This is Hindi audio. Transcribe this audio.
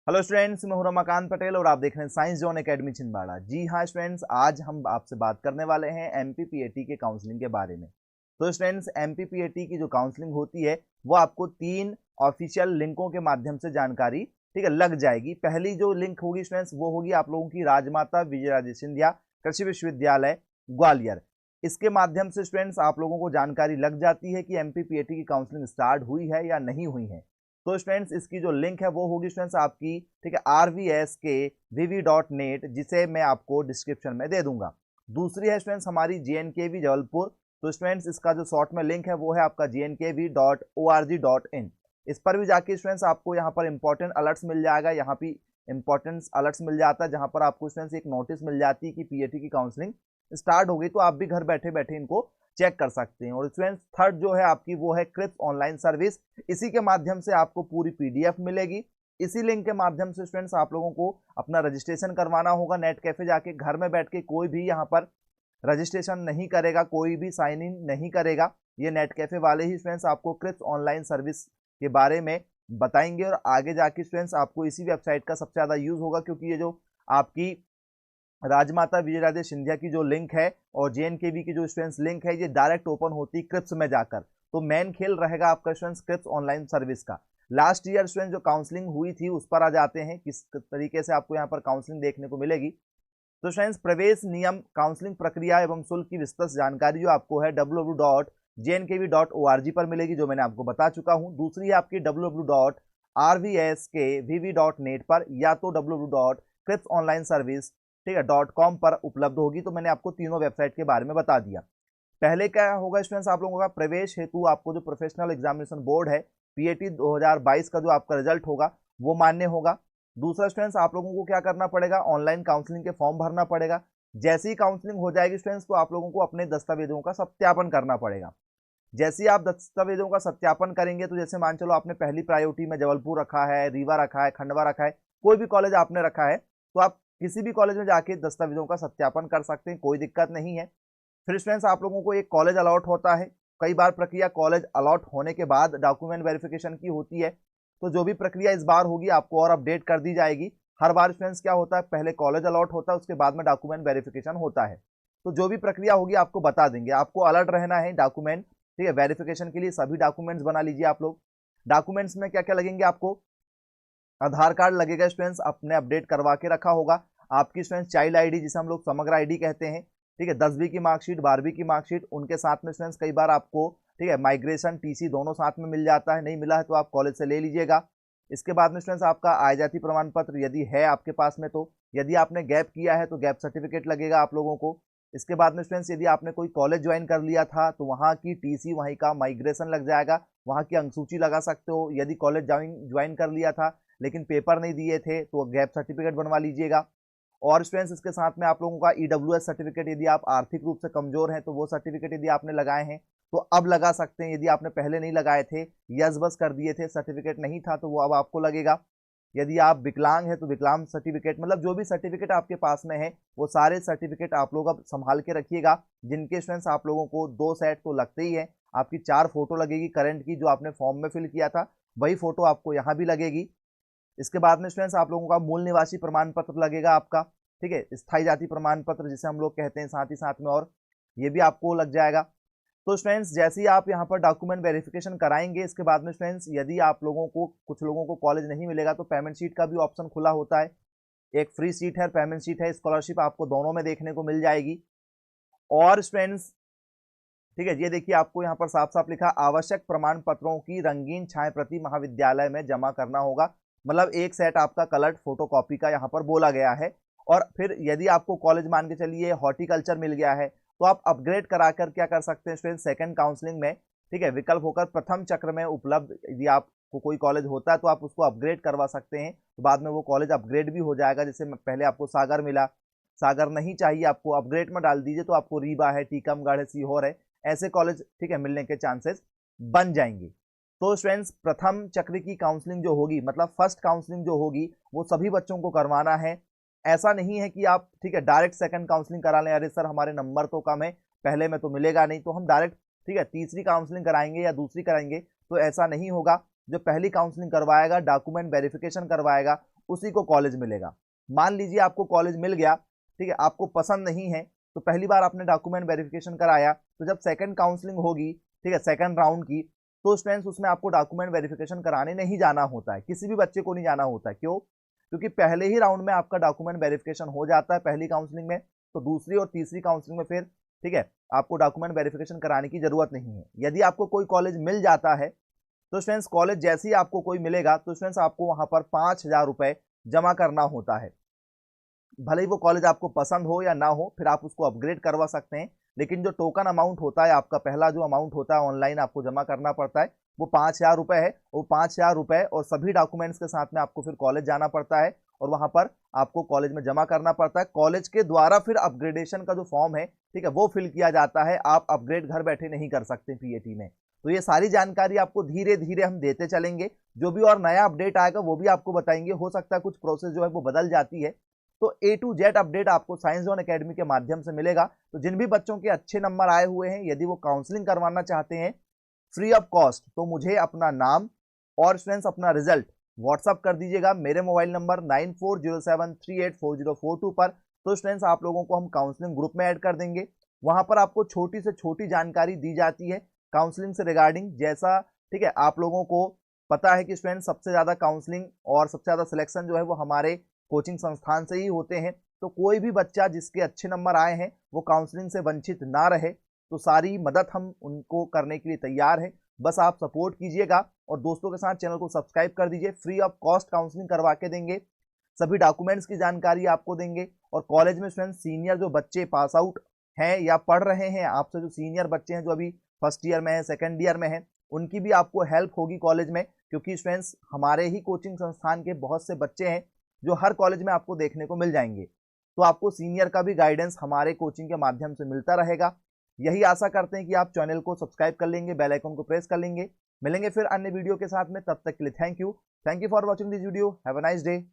हेलो स्टूडेंट्स, मैं हूं रमाकांत पटेल और आप देख रहे हैं साइंस जोन एकेडमी छिंदवाड़ा। जी हाँ स्टूडेंट्स, आज हम आपसे बात करने वाले हैं एमपीपीएटी के काउंसलिंग के बारे में। तो स्टूडेंट्स, एमपीपीएटी की जो काउंसलिंग होती है वो आपको 3 ऑफिशियल लिंकों के माध्यम से जानकारी लग जाएगी। पहली जो लिंक होगी स्टूडेंट्स वो होगी आप लोगों की राजमाता विजयराजे सिंधिया कृषि विश्वविद्यालय ग्वालियर। इसके माध्यम से स्टूडेंट्स आप लोगों को जानकारी लग जाती है कि एमपीपीएटी की काउंसलिंग स्टार्ट हुई है या नहीं हुई है। तो स्टूडेंट्स, इसकी जो लिंक है वो होगी स्टूडेंट्स आपकी rvs.vv.net, जिसे मैं आपको डिस्क्रिप्शन में दे दूंगा। दूसरी है स्टूडेंट्स हमारी JNKV जबलपुर। तो स्टूडेंट्स, इसका जो शॉर्ट में लिंक है वो है आपका jnkv.org.in। इस पर भी जाके स्टूडेंट्स आपको यहाँ पर इंपॉर्टेंट अलर्ट्स मिल जाएगा। यहाँ पे इंपॉर्टेंट अलर्ट्स मिल जाता है जहाँ पर आपको स्टूडेंट्स एक नोटिस मिल जाती है कि पीएटी की काउंसलिंग स्टार्ट हो गई। तो आप भी घर बैठे बैठे इनको चेक कर सकते हैं। और स्टूडेंट्स, थर्ड जो है आपकी वो है क्रिप्स ऑनलाइन सर्विस। इसी के माध्यम से आपको पूरी पीडीएफ मिलेगी। इसी लिंक के माध्यम से स्टूडेंट्स आप लोगों को अपना रजिस्ट्रेशन करवाना होगा। नेट कैफे जाके घर में बैठ के कोई भी यहाँ पर रजिस्ट्रेशन नहीं करेगा, कोई भी साइन इन नहीं करेगा। ये नेट कैफे वाले ही स्टूडेंट्स आपको क्रिप्स ऑनलाइन सर्विस के बारे में बताएंगे और आगे जाके स्टूडेंट्स आपको इसी वेबसाइट का सबसे ज़्यादा यूज होगा, क्योंकि ये जो आपकी राजमाता विजयराजे सिंधिया की जो लिंक है और जेएनकेवी की जो स्टूडेंट्स लिंक है ये डायरेक्ट ओपन होती है क्रिप्स में जाकर। तो मेन खेल रहेगा आपका स्टूडेंट्स क्रिप्स ऑनलाइन सर्विस का। लास्ट ईयर स्टूडेंट्स जो काउंसलिंग हुई थी उस पर आ जाते हैं, किस तरीके से आपको यहाँ पर काउंसलिंग देखने को मिलेगी। तो स्टूडेंट्स, प्रवेश नियम, काउंसलिंग प्रक्रिया एवं शुल्क की विस्तृत जानकारी जो आपको है www.jnkv.org पर मिलेगी, जो मैंने आपको बता चुका हूँ। दूसरी है आपकी www.rvskvv.net पर, या तो www.cripsonlineservice .com पर उपलब्ध होगी। तो मैंने आपको तीनों वेबसाइट के बारे में बता दिया। पहले क्या होगा स्टूडेंट्स, आप लोगों का प्रवेश हेतु आपको जो प्रोफेशनल एग्जामिनेशन बोर्ड है पीएटी 2022 का जो आपका रिजल्ट होगा वो मान्य होगा। दूसरा स्टूडेंट्स, आप लोगों को क्या करना पड़ेगा, ऑनलाइन काउंसलिंग के फॉर्म भरना पड़ेगा। जैसे ही काउंसलिंग हो जाएगी स्टूडेंट्स तो आप लोगों को अपने दस्तावेजों का सत्यापन करना पड़ेगा। जैसे ही आप दस्तावेजों का सत्यापन करेंगे, तो जैसे मान चलो आपने पहली प्रायोरिटी में जबलपुर रखा है, रीवा रखा है, खंडवा रखा है, कोई भी कॉलेज आपने रखा है, तो आप किसी भी कॉलेज में जाके दस्तावेजों का सत्यापन कर सकते हैं, कोई दिक्कत नहीं है। फिर स्टूडेंट्स, आप लोगों को एक कॉलेज अलॉट होता है। कई बार प्रक्रिया कॉलेज अलॉट होने के बाद डॉक्यूमेंट वेरिफिकेशन की होती है। तो जो भी प्रक्रिया इस बार होगी आपको और अपडेट कर दी जाएगी। हर बार स्टूडेंट्स क्या होता है, पहले कॉलेज अलॉट होता है, उसके बाद में डॉक्यूमेंट वेरिफिकेशन होता है। तो जो भी प्रक्रिया होगी आपको बता देंगे। आपको अलर्ट रहना है डॉक्यूमेंट वेरिफिकेशन के लिए। सभी डॉक्यूमेंट्स बना लीजिए आप लोग। डॉक्यूमेंट्स में क्या क्या लगेंगे आपको, आधार कार्ड लगेगा स्टूडेंट्स, अपने अपडेट करवा के रखा होगा। आपकी स्टूडेंट्स चाइल्ड आईडी, जिसे हम लोग समग्र आईडी कहते हैं, 10वीं की मार्कशीट, 12वीं की मार्कशीट, उनके साथ में स्टूडेंट्स कई बार आपको माइग्रेशन टीसी दोनों साथ में मिल जाता है। नहीं मिला है तो आप कॉलेज से ले लीजिएगा। इसके बाद में स्टूडेंट्स आपका आय जाति प्रमाण पत्र यदि है आपके पास में, तो यदि आपने गैप किया है तो गैप सर्टिफिकेट लगेगा आप लोगों को। इसके बाद में स्टूडेंट्स यदि आपने कोई कॉलेज ज्वाइन कर लिया था तो वहाँ की टीसी, वहीं का माइग्रेशन लग जाएगा, वहाँ की अंकसूची लगा सकते हो। यदि कॉलेज ज्वाइन कर लिया था लेकिन पेपर नहीं दिए थे तो गैप सर्टिफिकेट बनवा लीजिएगा। और स्टूडेंट्स, इसके साथ में आप लोगों का ईडब्ल्यूएस सर्टिफिकेट, यदि आप आर्थिक रूप से कमजोर हैं तो वो सर्टिफिकेट यदि आपने लगाए हैं तो अब लगा सकते हैं। यदि आपने पहले नहीं लगाए थे, यस बस कर दिए थे, सर्टिफिकेट नहीं था, तो वो अब आपको लगेगा। यदि आप विकलांग हैं तो विकलांग सर्टिफिकेट, मतलब जो भी सर्टिफिकेट आपके पास में है वो सारे सर्टिफिकेट आप लोग अब संभाल के रखिएगा। जिनके स्टूडेंट्स आप लोगों को 2 सेट तो लगते ही है। आपकी 4 फोटो लगेगी करंट की, जो आपने फॉर्म में फिल किया था वही फोटो आपको यहाँ भी लगेगी। इसके बाद में स्टूडेंट्स आप लोगों का मूल निवासी प्रमाण पत्र लगेगा आपका, स्थायी जाति प्रमाण पत्र जिसे हम लोग कहते हैं, साथ ही साथ में और ये भी आपको लग जाएगा। तो स्टूडेंट्स, जैसे ही आप यहाँ पर डॉक्यूमेंट वेरिफिकेशन कराएंगे, इसके बाद में स्टूडेंट्स यदि आप लोगों को, कुछ लोगों को कॉलेज नहीं मिलेगा तो पेमेंट शीट का भी ऑप्शन खुला होता है। एक फ्री सीट है, पेमेंट शीट है, स्कॉलरशिप आपको दोनों में देखने को मिल जाएगी। और स्टूडेंट्स ये देखिए आपको यहाँ पर साफ साफ लिखा, आवश्यक प्रमाण पत्रों की रंगीन छाया प्रति महाविद्यालय में जमा करना होगा। मतलब एक सेट आपका कलर्ड फोटोकॉपी का यहाँ पर बोला गया है। और फिर यदि आपको कॉलेज मान के चलिए हॉर्टिकल्चर मिल गया है तो आप अपग्रेड कराकर क्या कर सकते हैं स्टूडेंट, सेकंड काउंसलिंग में विकल्प होकर प्रथम चक्र में उपलब्ध, यदि आपको कोई कॉलेज होता है तो आप उसको अपग्रेड करवा सकते हैं। तो बाद में वो कॉलेज अपग्रेड भी हो जाएगा। जैसे पहले आपको सागर मिला, सागर नहीं चाहिए आपको, अपग्रेड में डाल दीजिए तो आपको रीवा है, टीकमगढ़ है, सीहोर है, ऐसे कॉलेज मिलने के चांसेस बन जाएंगे। तो स्टूडेंट्स, प्रथम चक्र की काउंसलिंग जो होगी, मतलब फर्स्ट काउंसलिंग जो होगी, वो सभी बच्चों को करवाना है। ऐसा नहीं है कि आप डायरेक्ट सेकंड काउंसलिंग करा लें, अरे सर हमारे नंबर तो कम है, पहले में तो मिलेगा नहीं, तो हम डायरेक्ट तीसरी काउंसलिंग कराएंगे या दूसरी कराएंगे, तो ऐसा नहीं होगा। जो पहली काउंसलिंग करवाएगा, डॉक्यूमेंट वेरिफिकेशन करवाएगा, उसी को कॉलेज मिलेगा। मान लीजिए आपको कॉलेज मिल गया, ठीक है, आपको पसंद नहीं है, तो पहली बार आपने डॉक्यूमेंट वेरिफिकेशन कराया, तो जब सेकंड काउंसलिंग होगी, ठीक है, सेकंड राउंड की, तो स्टूडेंट्स उसमें आपको डॉक्यूमेंट वेरिफिकेशन कराने नहीं जाना होता है, किसी भी बच्चे को नहीं जाना होता है। क्यों? क्योंकि पहले ही राउंड में आपका डॉक्यूमेंट वेरिफिकेशन हो जाता है पहली काउंसलिंग में, तो दूसरी और तीसरी काउंसलिंग में फिर, ठीक है, आपको डॉक्यूमेंट वेरिफिकेशन कराने की जरूरत नहीं है। यदि आपको कोई कॉलेज मिल जाता है, तो स्टूडेंट्स कॉलेज जैसे ही आपको कोई मिलेगा, तो स्टूडेंट्स आपको वहां पर 5,000 रुपए जमा करना होता है। भले ही वो कॉलेज आपको पसंद हो या ना हो, फिर आप उसको अपग्रेड करवा सकते हैं, लेकिन जो टोकन अमाउंट होता है, आपका पहला जो अमाउंट होता है ऑनलाइन आपको जमा करना पड़ता है, वो 5,000 रुपए है। वो 5,000 रुपए और सभी डॉक्यूमेंट्स के साथ में आपको फिर कॉलेज जाना पड़ता है और वहां पर आपको कॉलेज में जमा करना पड़ता है। कॉलेज के द्वारा फिर अपग्रेडेशन का जो फॉर्म है, ठीक है, वो फिल किया जाता है। आप अपग्रेड घर बैठे नहीं कर सकते पीएटी में। तो ये सारी जानकारी आपको धीरे धीरे हम देते चलेंगे, जो भी और नया अपडेट आएगा वो भी आपको बताएंगे। हो सकता है कुछ प्रोसेस जो है वो बदल जाती है, तो A to Z अपडेट आपको साइंस जोन एकेडमी के माध्यम से मिलेगा। तो जिन भी बच्चों के अच्छे नंबर आए हुए हैं, यदि वो काउंसलिंग करवाना चाहते हैं फ्री ऑफ कॉस्ट, तो मुझे अपना नाम और स्टूडेंट्स अपना रिजल्ट व्हाट्सअप कर दीजिएगा मेरे मोबाइल नंबर 9407384042 पर। तो स्टूडेंट्स आप लोगों को हम काउंसलिंग ग्रुप में ऐड कर देंगे। वहां पर आपको छोटी से छोटी जानकारी दी जाती है काउंसलिंग से रिगार्डिंग, जैसा, ठीक है, आप लोगों को पता है कि स्टूडेंट सबसे ज्यादा काउंसलिंग और सबसे ज्यादा सिलेक्शन जो है वो हमारे कोचिंग संस्थान से ही होते हैं। तो कोई भी बच्चा जिसके अच्छे नंबर आए हैं वो काउंसलिंग से वंचित ना रहे, तो सारी मदद हम उनको करने के लिए तैयार हैं। बस आप सपोर्ट कीजिएगा और दोस्तों के साथ चैनल को सब्सक्राइब कर दीजिए। फ्री ऑफ कॉस्ट काउंसलिंग करवा के देंगे, सभी डॉक्यूमेंट्स की जानकारी आपको देंगे। और कॉलेज में स्टूडेंट सीनियर जो बच्चे पास आउट हैं या पढ़ रहे हैं, आपसे जो सीनियर बच्चे हैं जो अभी फर्स्ट ईयर में है, सेकेंड ईयर में है, उनकी भी आपको हेल्प होगी कॉलेज में, क्योंकि स्टूडेंट्स हमारे ही कोचिंग संस्थान के बहुत से बच्चे हैं जो हर कॉलेज में आपको देखने को मिल जाएंगे। तो आपको सीनियर का भी गाइडेंस हमारे कोचिंग के माध्यम से मिलता रहेगा। यही आशा करते हैं कि आप चैनल को सब्सक्राइब कर लेंगे, बेल आइकन को प्रेस कर लेंगे। मिलेंगे फिर अन्य वीडियो के साथ में, तब तक के लिए thank you for watching this video. Have a nice day.